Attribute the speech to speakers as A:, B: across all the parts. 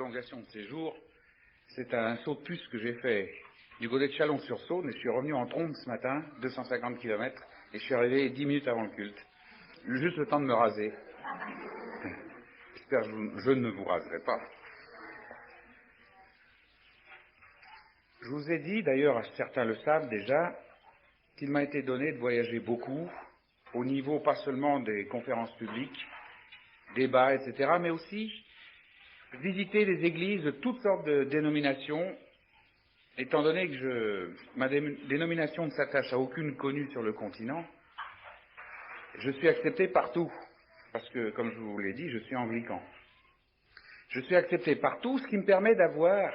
A: prolongation de séjour, c'est un saut de puce que j'ai fait du côté de Chalon-sur-Saône, et je suis revenu en trombe ce matin, 250 km, et je suis arrivé 10 minutes avant le culte. Juste le temps de me raser. J'espère que je ne vous raserai pas. Je vous ai dit, d'ailleurs, certains le savent déjà, qu'il m'a été donné de voyager beaucoup, au niveau pas seulement des conférences publiques, débats, etc., mais aussi visiter des églises de toutes sortes de dénominations, étant donné que ma dénomination ne s'attache à aucune connue sur le continent. Je suis accepté partout, parce que, comme je vous l'ai dit, je suis anglican. Je suis accepté partout, ce qui me permet d'avoir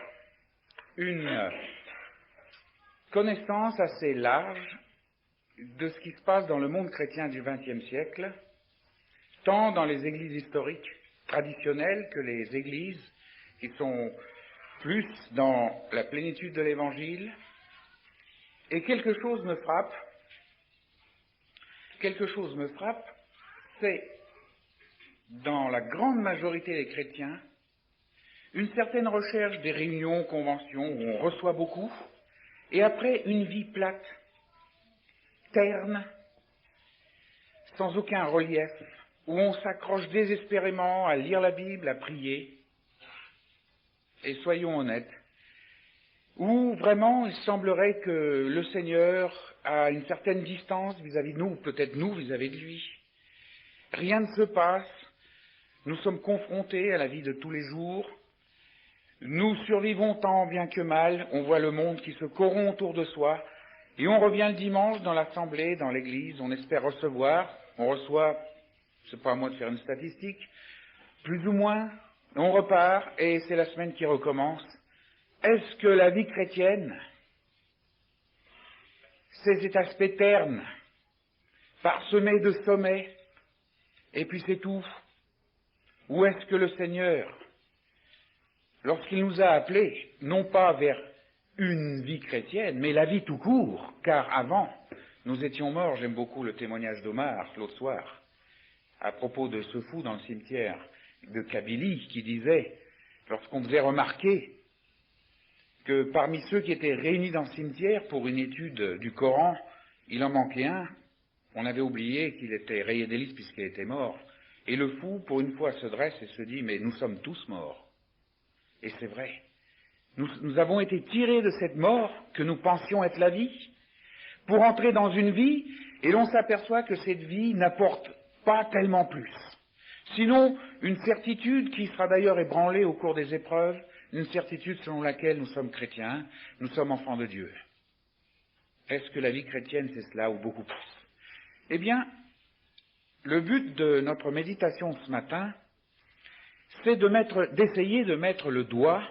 A: une connaissance assez large de ce qui se passe dans le monde chrétien du XXe siècle, tant dans les églises historiques traditionnelles que les églises qui sont plus dans la plénitude de l'Évangile. Et quelque chose me frappe, c'est, dans la grande majorité des chrétiens, une certaine recherche des réunions, conventions, où on reçoit beaucoup, et après une vie plate, terne, sans aucun relief, où on s'accroche désespérément à lire la Bible, à prier, et soyons honnêtes, où vraiment il semblerait que le Seigneur a une certaine distance vis-à-vis de nous, ou peut-être nous vis-à-vis de lui. Rien ne se passe, nous sommes confrontés à la vie de tous les jours, nous survivons tant bien que mal, on voit le monde qui se corrompt autour de soi, et on revient le dimanche dans l'assemblée, dans l'église, on espère recevoir, on reçoit, c'est pas à moi de faire une statistique, plus ou moins, on repart, et c'est la semaine qui recommence. Est-ce que la vie chrétienne, c'est cet aspect terne, parsemé de sommets, et puis c'est tout? Ou est-ce que le Seigneur, lorsqu'il nous a appelés, non pas vers une vie chrétienne, mais la vie tout court, car avant, nous étions morts, j'aime beaucoup le témoignage d'Omar, l'autre soir, à propos de ce fou dans le cimetière de Kabylie, qui disait, lorsqu'on devait remarquer que parmi ceux qui étaient réunis dans le cimetière pour une étude du Coran, il en manquait un, on avait oublié qu'il était rayé des listes puisqu'il était mort, et le fou, pour une fois, se dresse et se dit, mais nous sommes tous morts. Et c'est vrai. Nous avons été tirés de cette mort que nous pensions être la vie, pour entrer dans une vie, et l'on s'aperçoit que cette vie n'apporte pas tellement plus. Sinon, une certitude qui sera d'ailleurs ébranlée au cours des épreuves, une certitude selon laquelle nous sommes chrétiens, nous sommes enfants de Dieu. Est-ce que la vie chrétienne, c'est cela, ou beaucoup plus? Eh bien, le but de notre méditation ce matin, c'est d'essayer de mettre le doigt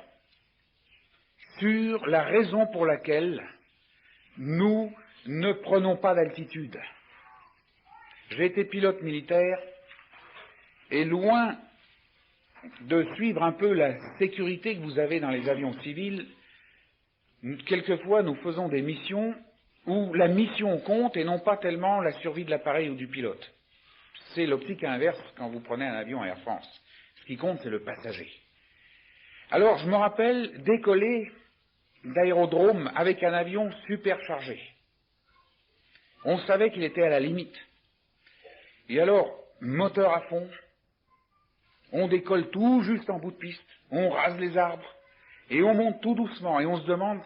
A: sur la raison pour laquelle nous ne prenons pas d'altitude. J'ai été pilote militaire, et loin de suivre un peu la sécurité que vous avez dans les avions civils, quelquefois nous faisons des missions où la mission compte et non pas tellement la survie de l'appareil ou du pilote. C'est l'optique inverse quand vous prenez un avion à Air France. Ce qui compte, c'est le passager. Alors, je me rappelle décoller d'aérodrome avec un avion superchargé. On savait qu'il était à la limite. Et alors, moteur à fond, on décolle tout juste en bout de piste, on rase les arbres, et on monte tout doucement, et on se demande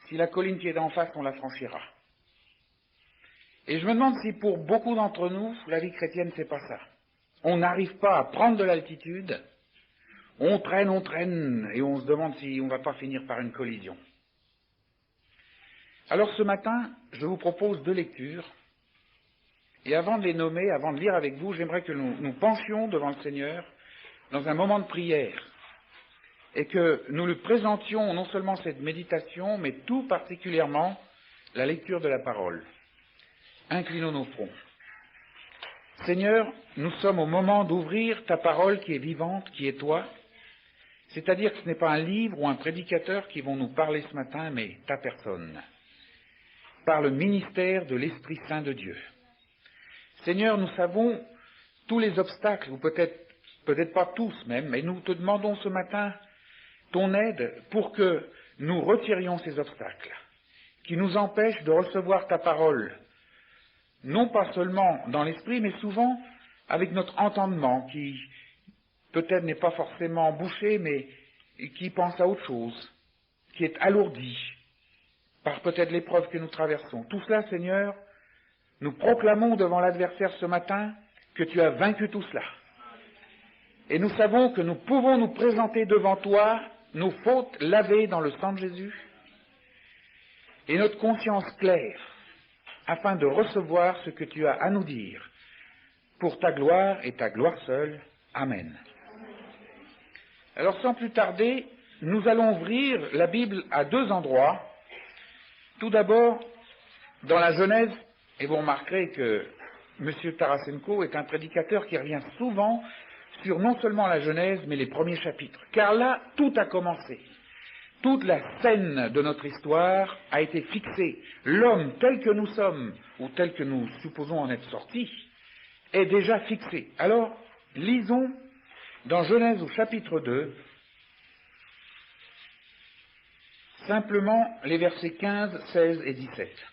A: si la colline qui est d'en face, on la franchira. Et je me demande si pour beaucoup d'entre nous, la vie chrétienne, c'est pas ça. On n'arrive pas à prendre de l'altitude, on traîne, et on se demande si on ne va pas finir par une collision. Alors ce matin, je vous propose 2 lectures, et avant de les nommer, avant de lire avec vous, j'aimerais que nous penchions devant le Seigneur dans un moment de prière, et que nous lui présentions non seulement cette méditation, mais tout particulièrement la lecture de la parole. Inclinons nos fronts. Seigneur, nous sommes au moment d'ouvrir ta parole qui est vivante, qui est toi, c'est-à-dire que ce n'est pas un livre ou un prédicateur qui vont nous parler ce matin, mais ta personne, par le ministère de l'Esprit Saint de Dieu. Seigneur, nous savons tous les obstacles, ou peut-être pas tous même, mais nous te demandons ce matin ton aide pour que nous retirions ces obstacles qui nous empêchent de recevoir ta parole, non pas seulement dans l'esprit, mais souvent avec notre entendement qui peut-être n'est pas forcément bouché, mais qui pense à autre chose, qui est alourdi par peut-être l'épreuve que nous traversons. Tout cela, Seigneur, nous proclamons devant l'adversaire ce matin que tu as vaincu tout cela. Et nous savons que nous pouvons nous présenter devant toi, nos fautes lavées dans le sang de Jésus, et notre conscience claire, afin de recevoir ce que tu as à nous dire, pour ta gloire et ta gloire seule. Amen. Alors sans plus tarder, nous allons ouvrir la Bible à deux endroits. Tout d'abord, dans la Genèse, et vous remarquerez que M. Tarasenko est un prédicateur qui revient souvent sur non seulement la Genèse, mais les premiers chapitres. Car là, tout a commencé. Toute la scène de notre histoire a été fixée. L'homme tel que nous sommes, ou tel que nous supposons en être sortis, est déjà fixé. Alors, lisons dans Genèse au chapitre 2, simplement les versets 15, 16 et 17.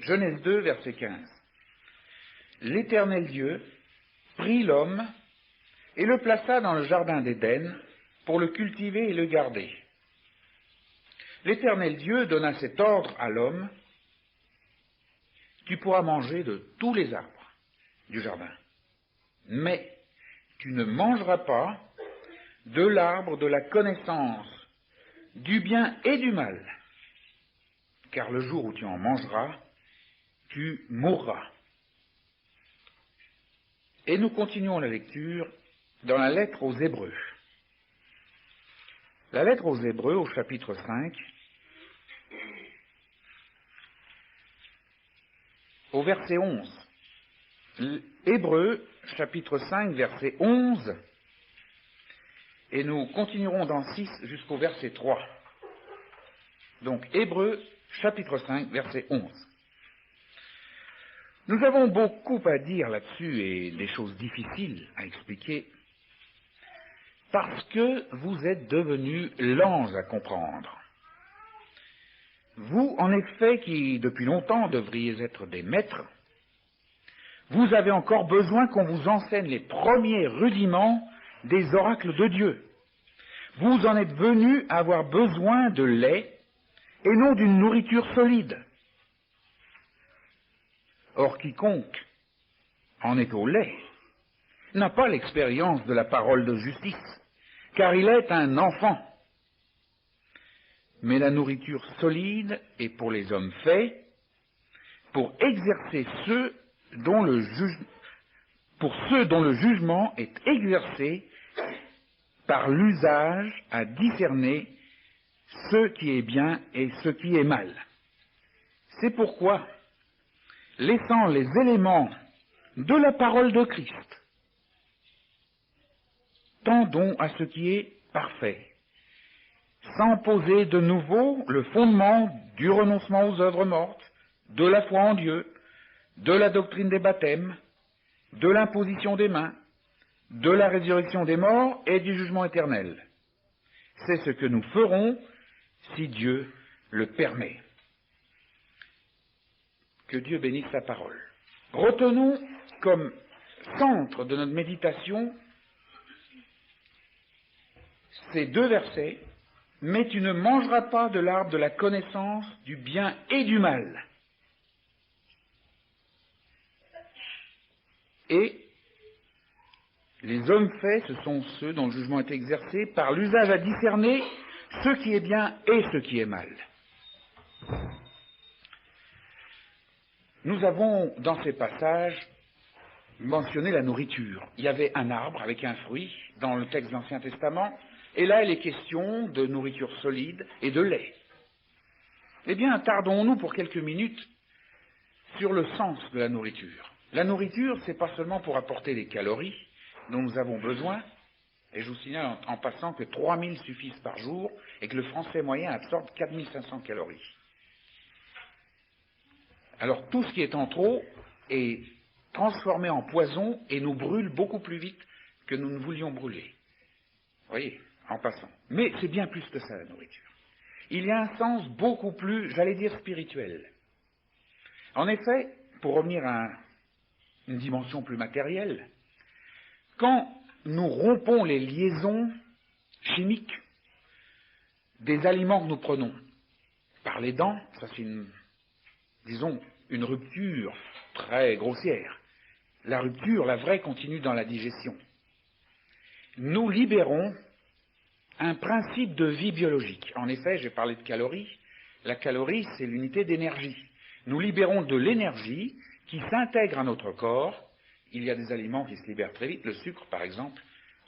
A: Genèse 2, verset 15. L'Éternel Dieu prit l'homme et le plaça dans le jardin d'Éden pour le cultiver et le garder. L'Éternel Dieu donna cet ordre à l'homme: tu pourras manger de tous les arbres du jardin, mais tu ne mangeras pas de l'arbre de la connaissance du bien et du mal, car le jour où tu en mangeras, tu mourras. Et nous continuons la lecture dans la lettre aux Hébreux. La lettre aux Hébreux, au chapitre 5, au verset 11. Hébreux, chapitre 5, verset 11, et nous continuerons dans 6 jusqu'au verset 3. Donc, Hébreux, chapitre 5, verset 11. Nous avons beaucoup à dire là-dessus et des choses difficiles à expliquer, parce que vous êtes devenus lents à comprendre. Vous, en effet, qui depuis longtemps devriez être des maîtres, vous avez encore besoin qu'on vous enseigne les premiers rudiments des oracles de Dieu. Vous en êtes venus à avoir besoin de lait et non d'une nourriture solide. Or, quiconque en est au lait n'a pas l'expérience de la parole de justice, car il est un enfant. Mais la nourriture solide est pour les hommes faits, pour exercer ceux dont le jugement est exercé par l'usage à discerner ce qui est bien et ce qui est mal. C'est pourquoi, laissant les éléments de la parole de Christ, tendons à ce qui est parfait, sans poser de nouveau le fondement du renoncement aux œuvres mortes, de la foi en Dieu, de la doctrine des baptêmes, de l'imposition des mains, de la résurrection des morts et du jugement éternel. C'est ce que nous ferons si Dieu le permet. Que Dieu bénisse sa parole. Retenons comme centre de notre méditation ces deux versets: mais tu ne mangeras pas de l'arbre de la connaissance du bien et du mal. Et les hommes faits, ce sont ceux dont le jugement est exercé par l'usage à discerner ce qui est bien et ce qui est mal. Nous avons, dans ces passages, mentionné la nourriture. Il y avait un arbre avec un fruit dans le texte de l'Ancien Testament, et là il est question de nourriture solide et de lait. Eh bien, attardons-nous pour quelques minutes sur le sens de la nourriture. La nourriture, c'est pas seulement pour apporter les calories dont nous avons besoin, et je vous signale en passant que 3000 suffisent par jour, et que le français moyen absorbe 4500 calories. Alors tout ce qui est en trop est transformé en poison et nous brûle beaucoup plus vite que nous ne voulions brûler. Vous voyez, en passant. Mais c'est bien plus que ça, la nourriture. Il y a un sens beaucoup plus, j'allais dire, spirituel. En effet, pour revenir à une dimension plus matérielle, quand nous rompons les liaisons chimiques des aliments que nous prenons par les dents, ça c'est une rupture très grossière. La rupture, la vraie, continue dans la digestion. Nous libérons un principe de vie biologique. En effet, j'ai parlé de calories. La calorie, c'est l'unité d'énergie. Nous libérons de l'énergie qui s'intègre à notre corps. Il y a des aliments qui se libèrent très vite. Le sucre, par exemple,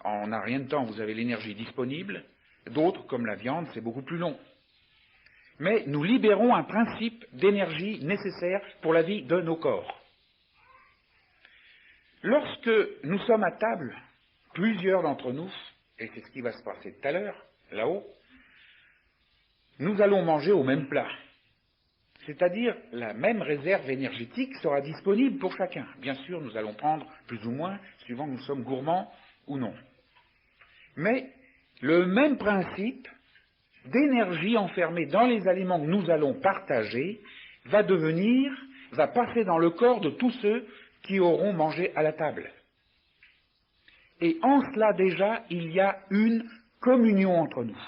A: en un rien de temps, vous avez l'énergie disponible. D'autres, comme la viande, c'est beaucoup plus long. Mais nous libérons un principe d'énergie nécessaire pour la vie de nos corps. Lorsque nous sommes à table, plusieurs d'entre nous, et c'est ce qui va se passer tout à l'heure, là-haut, nous allons manger au même plat. C'est-à-dire, la même réserve énergétique sera disponible pour chacun. Bien sûr, nous allons prendre plus ou moins, suivant que nous sommes gourmands ou non. Mais le même principe d'énergie enfermée dans les aliments que nous allons partager va passer dans le corps de tous ceux qui auront mangé à la table. Et en cela déjà, il y a une communion entre nous.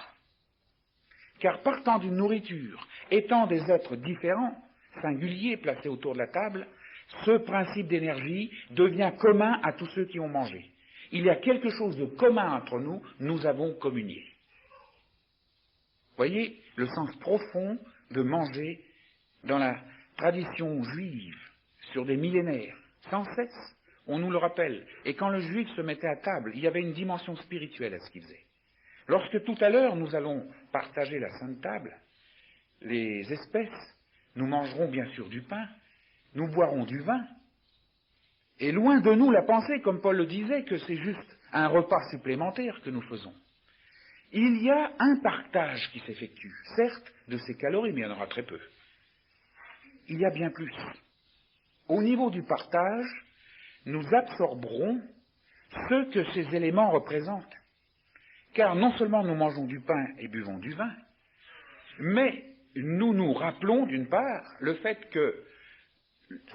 A: Car partant d'une nourriture, étant des êtres différents, singuliers, placés autour de la table, ce principe d'énergie devient commun à tous ceux qui ont mangé. Il y a quelque chose de commun entre nous, nous avons communié. Voyez le sens profond de manger dans la tradition juive, sur des millénaires, sans cesse. On nous le rappelle. Et quand le juif se mettait à table, il y avait une dimension spirituelle à ce qu'il faisait. Lorsque tout à l'heure nous allons partager la Sainte Table, les espèces, nous mangerons bien sûr du pain, nous boirons du vin, et loin de nous la pensée, comme Paul le disait, que c'est juste un repas supplémentaire que nous faisons. Il y a un partage qui s'effectue, certes, de ces calories, mais il y en aura très peu. Il y a bien plus. Au niveau du partage, nous absorberons ce que ces éléments représentent. Car non seulement nous mangeons du pain et buvons du vin, mais nous nous rappelons d'une part le fait que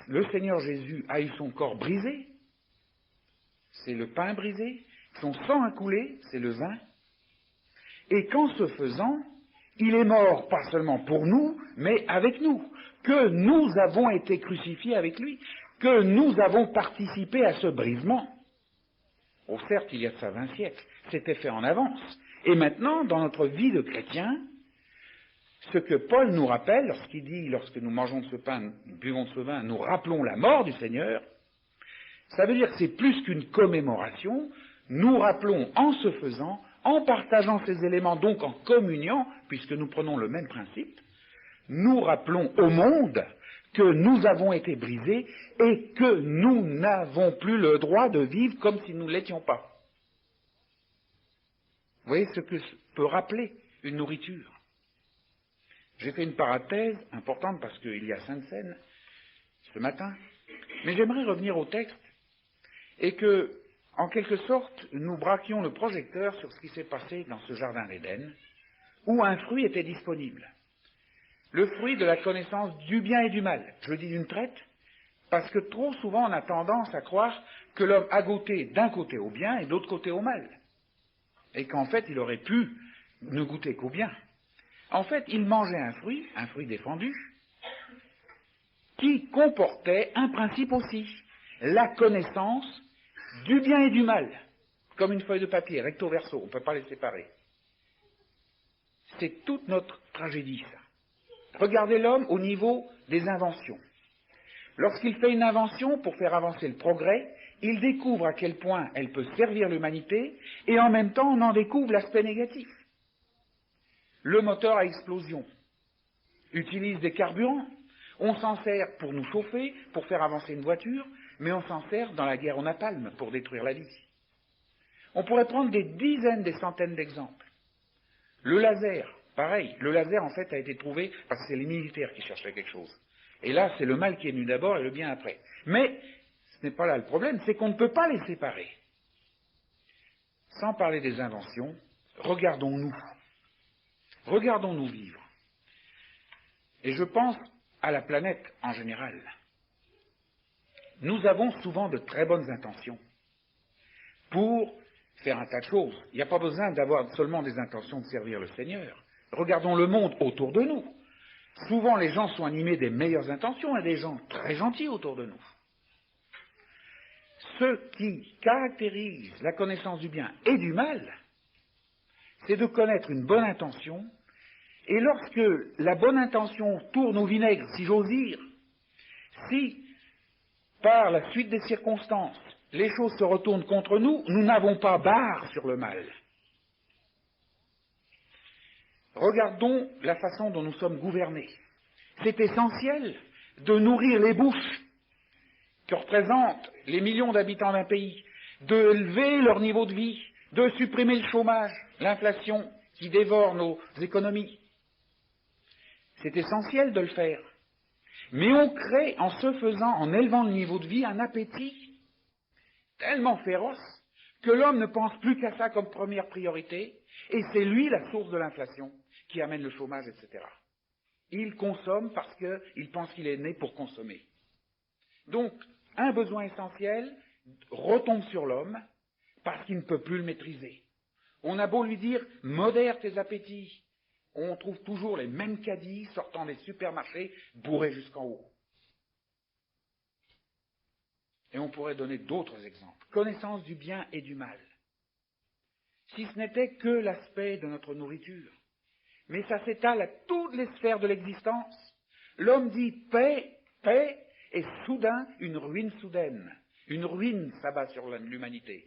A: le Seigneur Jésus a eu son corps brisé, c'est le pain brisé, son sang a coulé, c'est le vin, et qu'en ce faisant, il est mort pas seulement pour nous, mais avec nous, que nous avons été crucifiés avec lui, que nous avons participé à ce brisement. Oh, certes, il y a de ça 20 siècles, c'était fait en avance. Et maintenant, dans notre vie de chrétien, ce que Paul nous rappelle, lorsqu'il dit, lorsque nous mangeons de ce pain, nous buvons de ce vin, nous rappelons la mort du Seigneur, ça veut dire que c'est plus qu'une commémoration, nous rappelons en se faisant, en partageant ces éléments, donc en communiant, puisque nous prenons le même principe, nous rappelons au monde que nous avons été brisés et que nous n'avons plus le droit de vivre comme si nous ne l'étions pas. Vous voyez ce que peut rappeler une nourriture. J'ai fait une parenthèse importante parce qu'il y a Sainte Seine ce matin, mais j'aimerais revenir au texte et que, en quelque sorte, nous braquions le projecteur sur ce qui s'est passé dans ce jardin d'Éden, où un fruit était disponible. Le fruit de la connaissance du bien et du mal. Je le dis d'une traite, parce que trop souvent on a tendance à croire que l'homme a goûté d'un côté au bien et de l'autre côté au mal. Et qu'en fait, il aurait pu ne goûter qu'au bien. En fait, il mangeait un fruit défendu, qui comportait un principe aussi, la connaissance du bien et du mal, comme une feuille de papier, recto verso, on ne peut pas les séparer. C'est toute notre tragédie, ça. Regardez l'homme au niveau des inventions. Lorsqu'il fait une invention pour faire avancer le progrès, il découvre à quel point elle peut servir l'humanité, et en même temps on en découvre l'aspect négatif. Le moteur à explosion utilise des carburants, on s'en sert pour nous chauffer, pour faire avancer une voiture, mais on s'en sert dans la guerre au napalm pour détruire la vie. On pourrait prendre des dizaines, des centaines d'exemples. Le laser, pareil, le laser en fait a été trouvé parce que c'est les militaires qui cherchaient quelque chose. Et là, c'est le mal qui est venu d'abord et le bien après. Mais ce n'est pas là le problème, c'est qu'on ne peut pas les séparer. Sans parler des inventions regardons-nous. Regardons-nous vivre. Et je pense à la planète en général. Nous avons souvent de très bonnes intentions pour faire un tas de choses. Il n'y a pas besoin d'avoir seulement des intentions de servir le Seigneur. Regardons le monde autour de nous. Souvent, les gens sont animés des meilleures intentions et des gens très gentils autour de nous. Ce qui caractérise la connaissance du bien et du mal, c'est de connaître une bonne intention, et lorsque la bonne intention tourne au vinaigre, si j'ose dire, si, par la suite des circonstances, les choses se retournent contre nous, nous n'avons pas barre sur le mal. Regardons la façon dont nous sommes gouvernés. C'est essentiel de nourrir les bouches que représentent les millions d'habitants d'un pays, d'élever leur niveau de vie, de supprimer le chômage, l'inflation qui dévore nos économies. C'est essentiel de le faire. Mais on crée, en se faisant, en élevant le niveau de vie, un appétit tellement féroce que l'homme ne pense plus qu'à ça comme première priorité, et c'est lui la source de l'inflation qui amène le chômage, etc. Il consomme parce qu'il pense qu'il est né pour consommer. Donc, un besoin essentiel retombe sur l'homme parce qu'il ne peut plus le maîtriser. On a beau lui dire « modère tes appétits », on trouve toujours les mêmes caddies sortant des supermarchés bourrés jusqu'en haut. Et on pourrait donner d'autres exemples. Connaissance du bien et du mal. Si ce n'était que l'aspect de notre nourriture, mais ça s'étale à toutes les sphères de l'existence. L'homme dit paix, paix, et soudain, une ruine soudaine. Une ruine s'abat sur l'humanité.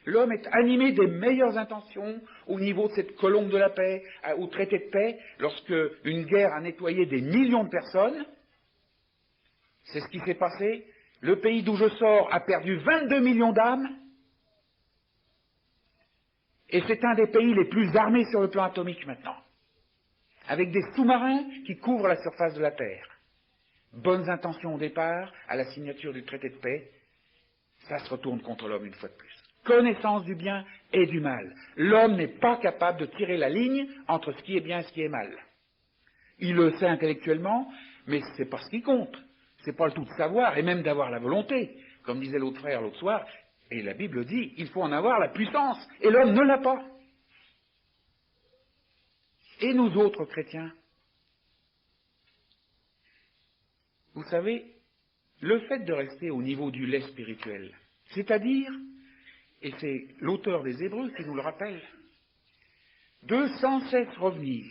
A: L'homme est animé des meilleures intentions au niveau de cette colombe de la paix, au traité de paix, lorsque une guerre a nettoyé des millions de personnes. C'est ce qui s'est passé. Le pays d'où je sors a perdu 22 millions d'âmes. Et c'est un des pays les plus armés sur le plan atomique maintenant, avec des sous-marins qui couvrent la surface de la Terre. Bonnes intentions au départ, à la signature du traité de paix, ça se retourne contre l'homme une fois de plus. Connaissance du bien et du mal. L'homme n'est pas capable de tirer la ligne entre ce qui est bien et ce qui est mal. Il le sait intellectuellement, mais c'est pas ce qui compte. C'est pas le tout de savoir, et même d'avoir la volonté. Comme disait l'autre frère l'autre soir, et la Bible dit, il faut en avoir la puissance, et l'homme ne l'a pas. Et nous autres chrétiens, vous savez, le fait de rester au niveau du lait spirituel, c'est-à-dire, et c'est l'auteur des Hébreux qui nous le rappelle, de sans cesse revenir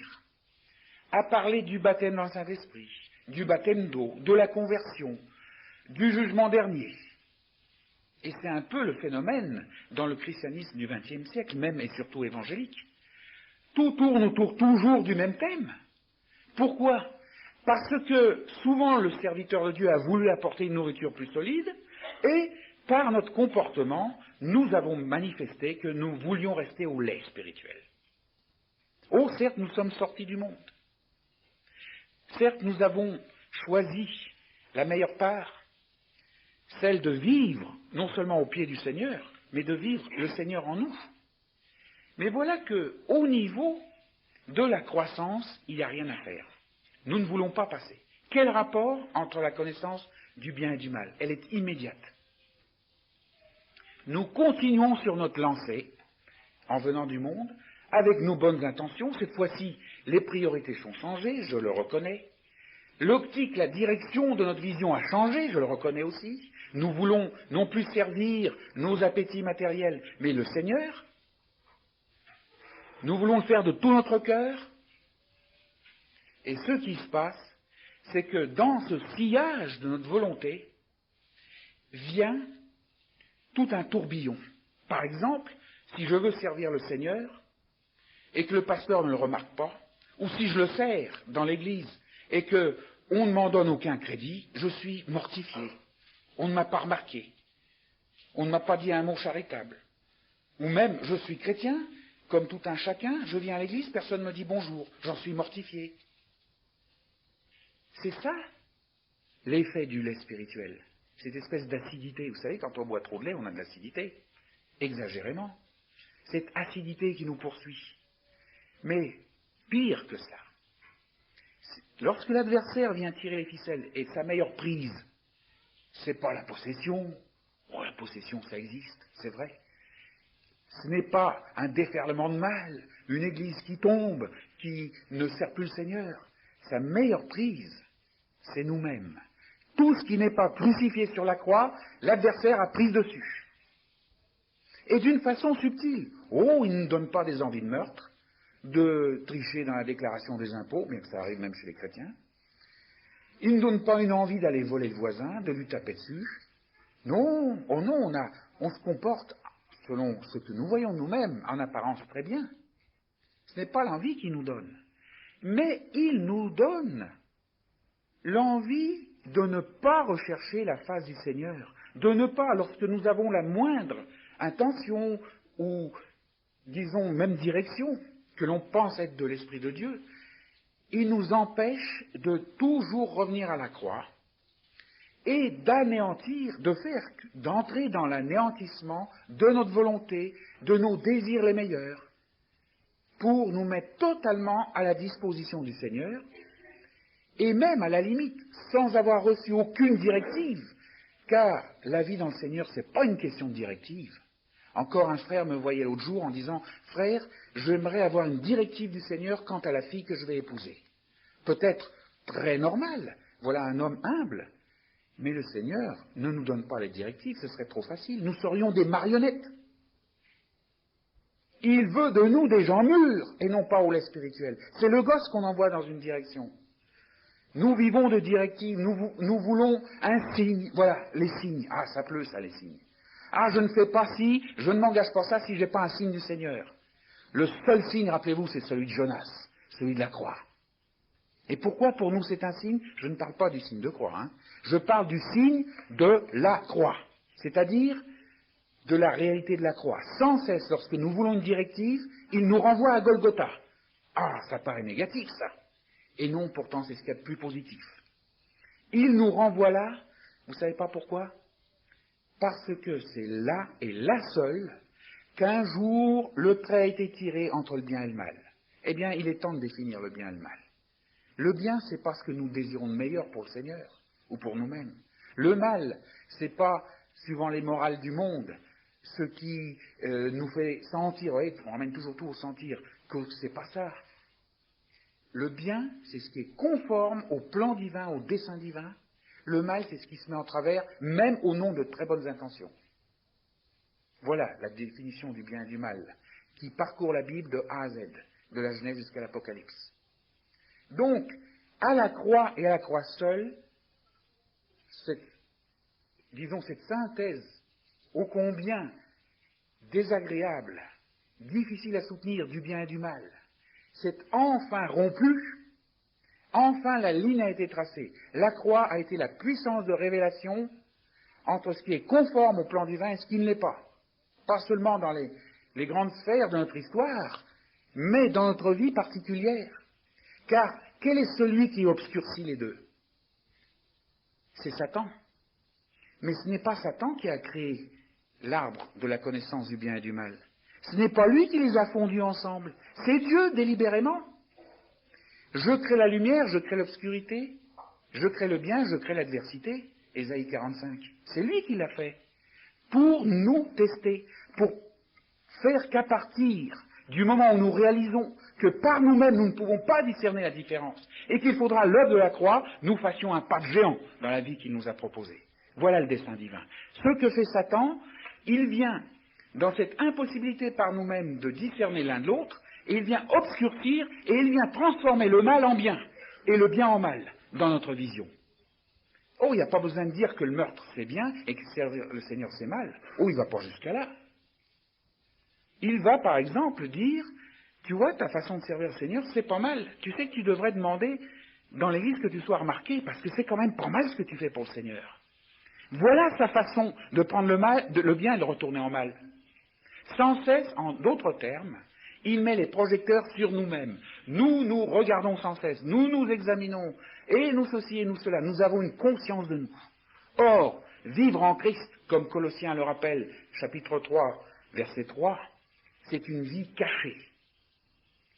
A: à parler du baptême dans le Saint-Esprit, du baptême d'eau, de la conversion, du jugement dernier. Et c'est un peu le phénomène dans le christianisme du XXe siècle, même et surtout évangélique. Tout tourne autour toujours du même thème. Pourquoi ? Parce que souvent le serviteur de Dieu a voulu apporter une nourriture plus solide, et par notre comportement, nous avons manifesté que nous voulions rester au lait spirituel. Oh, certes, nous sommes sortis du monde. Certes, nous avons choisi la meilleure part, celle de vivre, non seulement au pied du Seigneur, mais de vivre le Seigneur en nous. Mais voilà qu'au niveau de la croissance, il n'y a rien à faire. Nous ne voulons pas passer. Quel rapport entre la connaissance du bien et du mal ? Elle est immédiate. Nous continuons sur notre lancée, en venant du monde, avec nos bonnes intentions. Cette fois-ci, les priorités sont changées, je le reconnais. L'optique, la direction de notre vision a changé, je le reconnais aussi. Nous voulons non plus servir nos appétits matériels, mais le Seigneur. Nous voulons le faire de tout notre cœur. Et ce qui se passe, c'est que dans ce sillage de notre volonté, vient tout un tourbillon. Par exemple, si je veux servir le Seigneur, et que le pasteur ne le remarque pas, ou si je le sers dans l'église, et qu'on ne m'en donne aucun crédit, je suis mortifié. On ne m'a pas remarqué. On ne m'a pas dit un mot charitable. Ou même, je suis chrétien, comme tout un chacun, je viens à l'église, personne ne me dit bonjour, j'en suis mortifié. C'est ça, l'effet du lait spirituel. Cette espèce d'acidité. Vous savez, quand on boit trop de lait, on a de l'acidité. Exagérément. cette acidité qui nous poursuit. Mais pire que ça, lorsque l'adversaire vient tirer les ficelles, et sa meilleure prise, c'est pas la possession. Oh, la possession, ça existe, c'est vrai. Ce n'est pas un déferlement de mal, une église qui tombe, qui ne sert plus le Seigneur. Sa meilleure prise, c'est nous-mêmes. Tout ce qui n'est pas crucifié sur la croix, l'adversaire a pris dessus. Et d'une façon subtile. Oh, il ne nous donne pas des envies de meurtre, de tricher dans la déclaration des impôts, bien que ça arrive même chez les chrétiens. Il ne donne pas une envie d'aller voler le voisin, de lui taper dessus. Non, oh non, on se comporte selon ce que nous voyons nous-mêmes, en apparence très bien. Ce n'est pas l'envie qu'il nous donne, mais il nous donne l'envie de ne pas rechercher la face du Seigneur, de ne pas, lorsque nous avons la moindre intention ou, disons, même direction, que l'on pense être de l'Esprit de Dieu, il nous empêche de toujours revenir à la croix et d'anéantir, d'entrer dans l'anéantissement de notre volonté, de nos désirs les meilleurs, pour nous mettre totalement à la disposition du Seigneur, et même à la limite, sans avoir reçu aucune directive, car la vie dans le Seigneur, c'est pas une question de directive. Encore un frère me voyait l'autre jour en disant « Frère, j'aimerais avoir une directive du Seigneur quant à la fille que je vais épouser. » Peut-être très normal, voilà un homme humble, mais le Seigneur ne nous donne pas les directives, ce serait trop facile, nous serions des marionnettes. Il veut de nous des gens mûrs, et non pas au lait spirituel. C'est le gosse qu'on envoie dans une direction. Nous vivons de directives, nous voulons un signe, voilà, les signes. Ah, ça pleut ça, les signes. Ah, je ne fais pas ci, je ne m'engage pas ça si je n'ai pas un signe du Seigneur. Le seul signe, rappelez-vous, c'est celui de Jonas, celui de la croix. Et pourquoi pour nous c'est un signe? Je ne parle pas du signe de croix, hein. Je parle du signe de la croix, c'est-à-dire de la réalité de la croix. Sans cesse, lorsque nous voulons une directive, il nous renvoie à Golgotha. Ah, ça paraît négatif, ça. Et non, pourtant, c'est ce qu'il y a de plus positif. Il nous renvoie là, vous savez pas pourquoi? Parce que c'est là, et là seul, qu'un jour, le trait a été tiré entre le bien et le mal. Eh bien, il est temps de définir le bien et le mal. Le bien, c'est pas ce que nous désirons de meilleur pour le Seigneur, ou pour nous-mêmes. Le mal, c'est pas, suivant les morales du monde, ce qui nous fait sentir, vous voyez, on ramène toujours tout au sentir, que c'est pas ça. Le bien, c'est ce qui est conforme au plan divin, au dessein divin. Le mal, c'est ce qui se met en travers, même au nom de très bonnes intentions. Voilà la définition du bien et du mal, qui parcourt la Bible de A à Z, de la Genèse jusqu'à l'Apocalypse. Donc, à la croix et à la croix seule, cette synthèse ô combien désagréable, difficile à soutenir du bien et du mal, c'est enfin rompu, enfin la ligne a été tracée. La croix a été la puissance de révélation entre ce qui est conforme au plan divin et ce qui ne l'est pas. Pas seulement dans les grandes sphères de notre histoire, mais dans notre vie particulière. Car quel est celui qui obscurcit les deux? C'est Satan. Mais ce n'est pas Satan qui a créé l'arbre de la connaissance du bien et du mal. Ce n'est pas lui qui les a fondus ensemble. C'est Dieu délibérément. Je crée la lumière, je crée l'obscurité, je crée le bien, je crée l'adversité. Ésaïe 45. C'est lui qui l'a fait. Pour nous tester, pour faire qu'à partir du moment où nous réalisons que par nous-mêmes nous ne pouvons pas discerner la différence et qu'il faudra à l'œuvre de la croix, nous fassions un pas de géant dans la vie qu'il nous a proposée. Voilà le dessein divin. Ce que fait Satan, il vient dans cette impossibilité par nous-mêmes de discerner l'un de l'autre, et il vient obscurcir et il vient transformer le mal en bien et le bien en mal dans notre vision. Oh, il n'y a pas besoin de dire que le meurtre c'est bien et que servir le Seigneur c'est mal. Oh, il ne va pas jusqu'à là. Il va, par exemple, dire, tu vois, ta façon de servir le Seigneur, c'est pas mal. Tu sais que tu devrais demander dans l'Église que tu sois remarqué, parce que c'est quand même pas mal ce que tu fais pour le Seigneur. Voilà sa façon de prendre le bien et de le retourner en mal. Sans cesse, en d'autres termes, il met les projecteurs sur nous-mêmes. Nous nous regardons sans cesse, nous nous examinons, et nous ceci et nous cela. Nous avons une conscience de nous. Or, vivre en Christ, comme Colossiens le rappelle, chapitre 3, verset 3, c'est une vie cachée.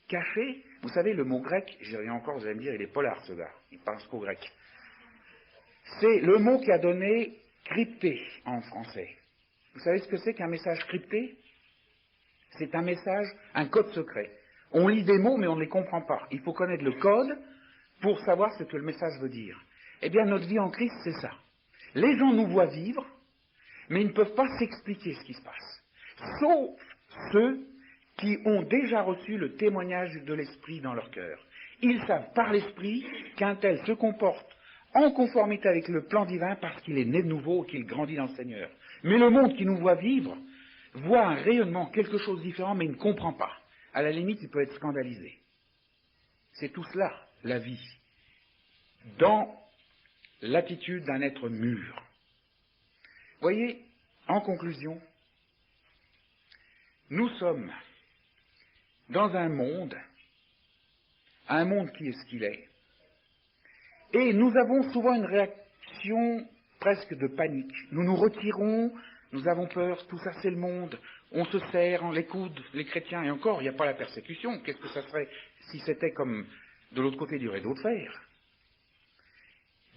A: Cachée, vous savez, le mot grec, j'y reviens encore, vous allez me dire, il est polar ce gars, il pense qu'au grec. C'est le mot qui a donné crypté en français. Vous savez ce que c'est qu'un message crypté? C'est un message, un code secret. On lit des mots, mais on ne les comprend pas. Il faut connaître le code pour savoir ce que le message veut dire. Eh bien, notre vie en Christ, c'est ça. Les gens nous voient vivre, mais ils ne peuvent pas s'expliquer ce qui se passe. Sauf ceux qui ont déjà reçu le témoignage de l'Esprit dans leur cœur. Ils savent par l'Esprit qu'un tel se comporte en conformité avec le plan divin parce qu'il est né de nouveau et qu'il grandit dans le Seigneur. Mais le monde qui nous voit vivre voit un rayonnement, quelque chose de différent, mais il ne comprend pas. À la limite, il peut être scandalisé. C'est tout cela, la vie, dans l'attitude d'un être mûr. Voyez, en conclusion, nous sommes dans un monde qui est ce qu'il est, et nous avons souvent une réaction presque de panique. Nous nous retirons, nous avons peur, tout ça c'est le monde, on se serre les coudes, les chrétiens, et encore, il n'y a pas la persécution. Qu'est-ce que ça serait si c'était comme de l'autre côté du rideau de fer?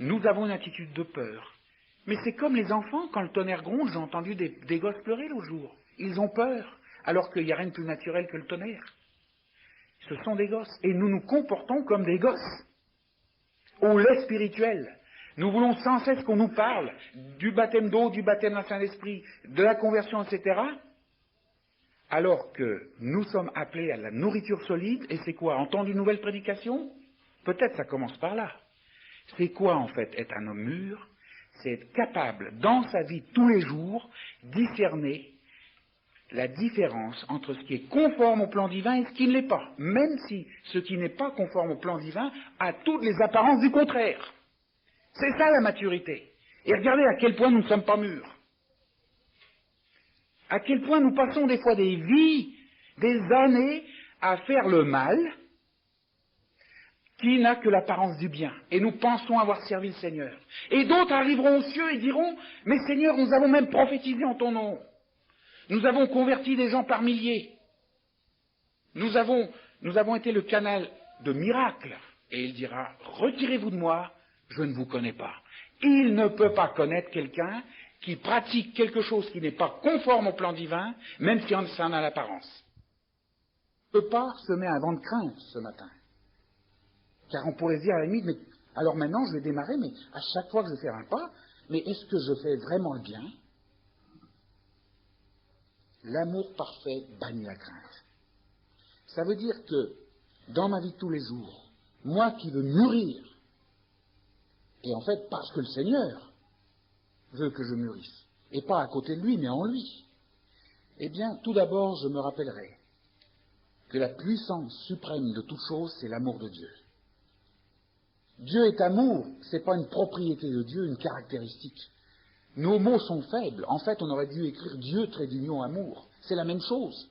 A: Nous avons une attitude de peur. Mais c'est comme les enfants, quand le tonnerre gronde, j'ai entendu des gosses pleurer l'autre jour. Ils ont peur, alors qu'il n'y a rien de plus naturel que le tonnerre. Ce sont des gosses, et nous nous comportons comme des gosses. Au lait spirituel. Nous voulons sans cesse qu'on nous parle du baptême d'eau, du baptême d'un Saint-Esprit, de la conversion, etc. Alors que nous sommes appelés à la nourriture solide, et c'est quoi? Entendre une nouvelle prédication? Peut-être ça commence par là. C'est quoi en fait être un homme mûr? C'est être capable, dans sa vie tous les jours, discerner la différence entre ce qui est conforme au plan divin et ce qui ne l'est pas, même si ce qui n'est pas conforme au plan divin a toutes les apparences du contraire. C'est ça la maturité. Et regardez à quel point nous ne sommes pas mûrs. À quel point nous passons des fois des vies, des années à faire le mal qui n'a que l'apparence du bien. Et nous pensons avoir servi le Seigneur. Et d'autres arriveront aux cieux et diront, « Mais Seigneur, nous avons même prophétisé en ton nom. Nous avons converti des gens par milliers. Nous avons été le canal de miracles. » Et il dira, « Retirez-vous de moi, je ne vous connais pas. » Il ne peut pas connaître quelqu'un qui pratique quelque chose qui n'est pas conforme au plan divin, même si ça en a l'apparence. Il ne peut pas semer un vent de crainte ce matin. Car on pourrait se dire à la limite, mais alors maintenant je vais démarrer, mais à chaque fois que je vais faire un pas, mais est-ce que je fais vraiment le bien? L'amour parfait bannit la crainte. Ça veut dire que dans ma vie de tous les jours, moi qui veux mûrir, et en fait parce que le Seigneur veut que je mûrisse, et pas à côté de lui, mais en lui, eh bien tout d'abord je me rappellerai que la puissance suprême de toute chose, c'est l'amour de Dieu. Dieu est amour, ce n'est pas une propriété de Dieu, une caractéristique. Nos mots sont faibles. En fait, on aurait dû écrire Dieu, trait d'union, amour. C'est la même chose.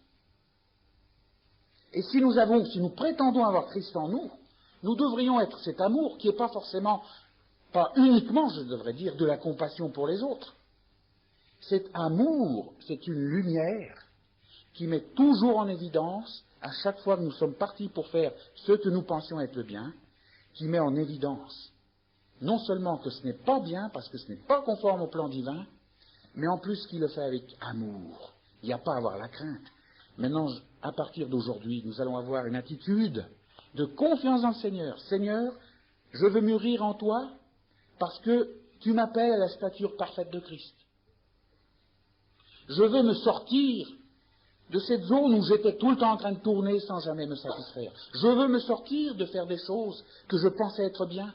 A: Et si nous prétendons avoir Christ en nous, nous devrions être cet amour qui n'est pas forcément, pas uniquement, je devrais dire, de la compassion pour les autres. Cet amour, c'est une lumière qui met toujours en évidence, à chaque fois que nous sommes partis pour faire ce que nous pensions être le bien, qui met en évidence non seulement que ce n'est pas bien, parce que ce n'est pas conforme au plan divin, mais en plus qu'il le fait avec amour. Il n'y a pas à avoir la crainte. Maintenant, à partir d'aujourd'hui, nous allons avoir une attitude de confiance dans le Seigneur. Seigneur, je veux mûrir en toi parce que tu m'appelles à la stature parfaite de Christ. Je veux me sortir de cette zone où j'étais tout le temps en train de tourner sans jamais me satisfaire. Je veux me sortir de faire des choses que je pensais être bien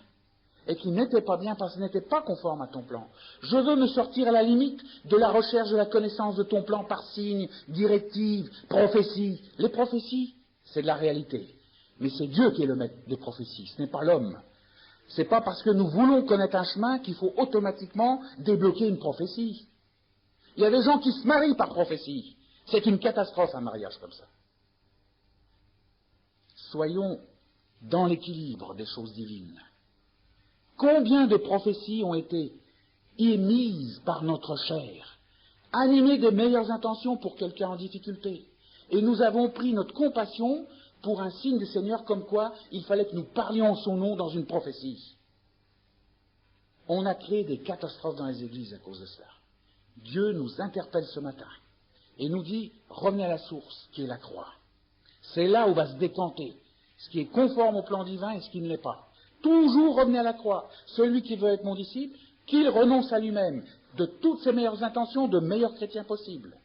A: et qui n'étaient pas bien parce qu'elles n'étaient pas conformes à ton plan. Je veux me sortir à la limite de la recherche de la connaissance de ton plan par signes, directives, prophéties. Les prophéties, c'est de la réalité. Mais c'est Dieu qui est le maître des prophéties, ce n'est pas l'homme. Ce n'est pas parce que nous voulons connaître un chemin qu'il faut automatiquement débloquer une prophétie. Il y a des gens qui se marient par prophétie. C'est une catastrophe, un mariage comme ça. Soyons dans l'équilibre des choses divines. Combien de prophéties ont été émises par notre chair, animées des meilleures intentions pour quelqu'un en difficulté, Et nous avons pris notre compassion pour un signe du Seigneur, comme quoi il fallait que nous parlions en son nom dans une prophétie. On a créé des catastrophes dans les églises à cause de cela. Dieu nous interpelle ce matin et nous dit, revenez à la source, qui est la croix. C'est là où va se décanter ce qui est conforme au plan divin et ce qui ne l'est pas. Toujours revenez à la croix. Celui qui veut être mon disciple, qu'il renonce à lui-même, de toutes ses meilleures intentions, de meilleurs chrétiens possibles.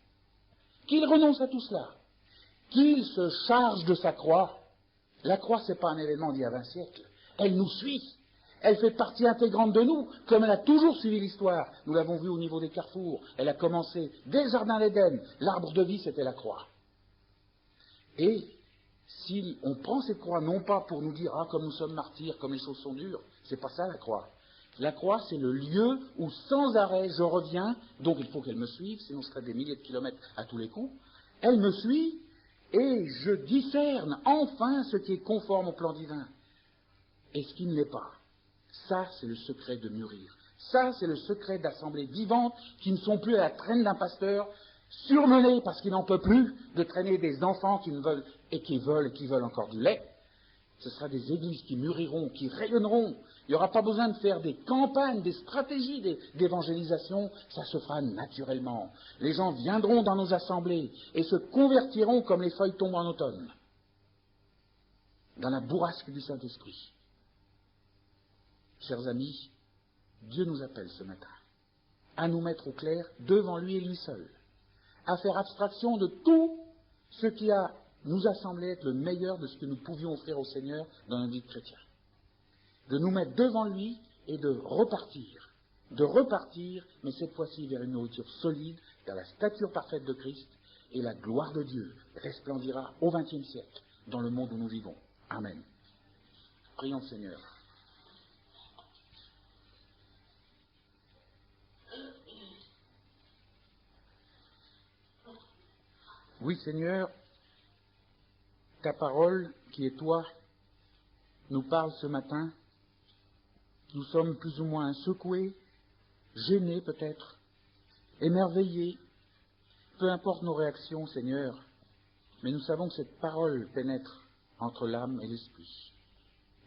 A: Qu'il renonce à tout cela. Qu'il se charge de sa croix. La croix, ce n'est pas un événement d'il y a 20 siècles. Elle nous suit. Elle fait partie intégrante de nous, comme elle a toujours suivi l'histoire. Nous l'avons vu au niveau des carrefours. Elle a commencé dès le jardin d'Éden. L'arbre de vie, c'était la croix. Et si on prend cette croix, non pas pour nous dire, comme nous sommes martyrs, comme les choses sont dures, c'est pas ça la croix. La croix, c'est le lieu où sans arrêt je reviens, donc il faut qu'elle me suive, sinon ce serait des milliers de kilomètres à tous les coups. Elle me suit et je discerne enfin ce qui est conforme au plan divin et ce qui ne l'est pas. Ça, c'est le secret de mûrir. Ça, c'est le secret d'assemblées vivantes qui ne sont plus à la traîne d'un pasteur, surmenés parce qu'il n'en peut plus de traîner des enfants qui veulent encore du lait. Ce sera des églises qui mûriront, qui rayonneront. Il n'y aura pas besoin de faire des campagnes, des stratégies d'évangélisation. Ça se fera naturellement. Les gens viendront dans nos assemblées et se convertiront comme les feuilles tombent en automne, dans la bourrasque du Saint-Esprit. Chers amis, Dieu nous appelle ce matin à nous mettre au clair devant lui et lui seul, à faire abstraction de tout ce qui nous a semblé être le meilleur de ce que nous pouvions offrir au Seigneur dans notre vie de chrétien. De nous mettre devant lui et de repartir, mais cette fois-ci vers une nourriture solide, vers la stature parfaite de Christ, et la gloire de Dieu resplendira au XXe siècle dans le monde où nous vivons. Amen. Prions le Seigneur. Oui, Seigneur, ta parole, qui est toi, nous parle ce matin. Nous sommes plus ou moins secoués, gênés peut-être, émerveillés. Peu importe nos réactions, Seigneur, mais nous savons que cette parole pénètre entre l'âme et l'esprit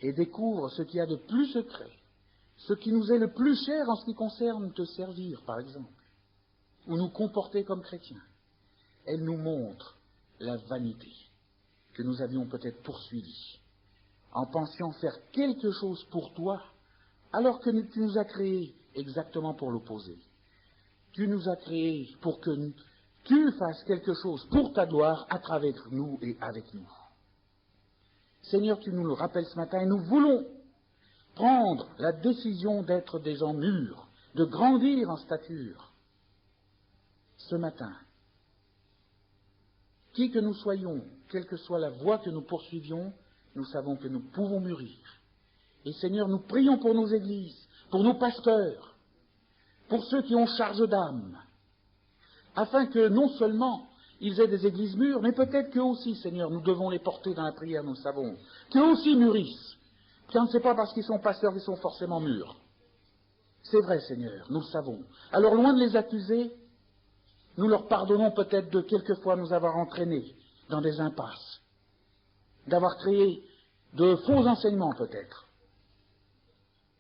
A: et découvre ce qu'il y a de plus secret, ce qui nous est le plus cher en ce qui concerne te servir, par exemple, ou nous comporter comme chrétiens. Elle nous montre la vanité que nous avions peut-être poursuivie en pensant faire quelque chose pour toi, alors que tu nous as créés exactement pour l'opposé. Tu nous as créés pour que tu fasses quelque chose pour ta gloire à travers nous et avec nous. Seigneur, tu nous le rappelles ce matin et nous voulons prendre la décision d'être des gens mûrs, de grandir en stature. Ce matin, qui que nous soyons, quelle que soit la voie que nous poursuivions, nous savons que nous pouvons mûrir. Et Seigneur, nous prions pour nos églises, pour nos pasteurs, pour ceux qui ont charge d'âme, afin que non seulement ils aient des églises mûres, mais peut-être qu'eux aussi, Seigneur, nous devons les porter dans la prière, nous le savons, qu'eux aussi mûrissent. Car ce n'est pas parce qu'ils sont pasteurs qu'ils sont forcément mûrs. C'est vrai, Seigneur, nous le savons. Alors, loin de les accuser, nous leur pardonnons peut-être de quelquefois nous avoir entraînés dans des impasses, d'avoir créé de faux enseignements peut-être.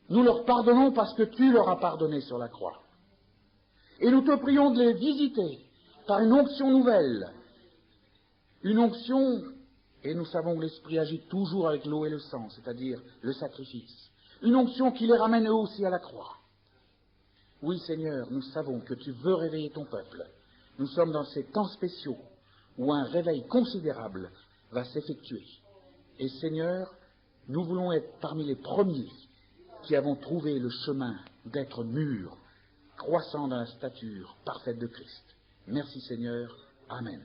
A: Nous leur pardonnons parce que tu leur as pardonné sur la croix. Et nous te prions de les visiter par une onction nouvelle. Une onction, et nous savons que l'Esprit agit toujours avec l'eau et le sang, c'est-à-dire le sacrifice. Une onction qui les ramène eux aussi à la croix. Oui, Seigneur, nous savons que tu veux réveiller ton peuple. Nous sommes dans ces temps spéciaux où un réveil considérable va s'effectuer. Et Seigneur, nous voulons être parmi les premiers qui avons trouvé le chemin d'être mûrs, croissant dans la stature parfaite de Christ. Merci Seigneur. Amen.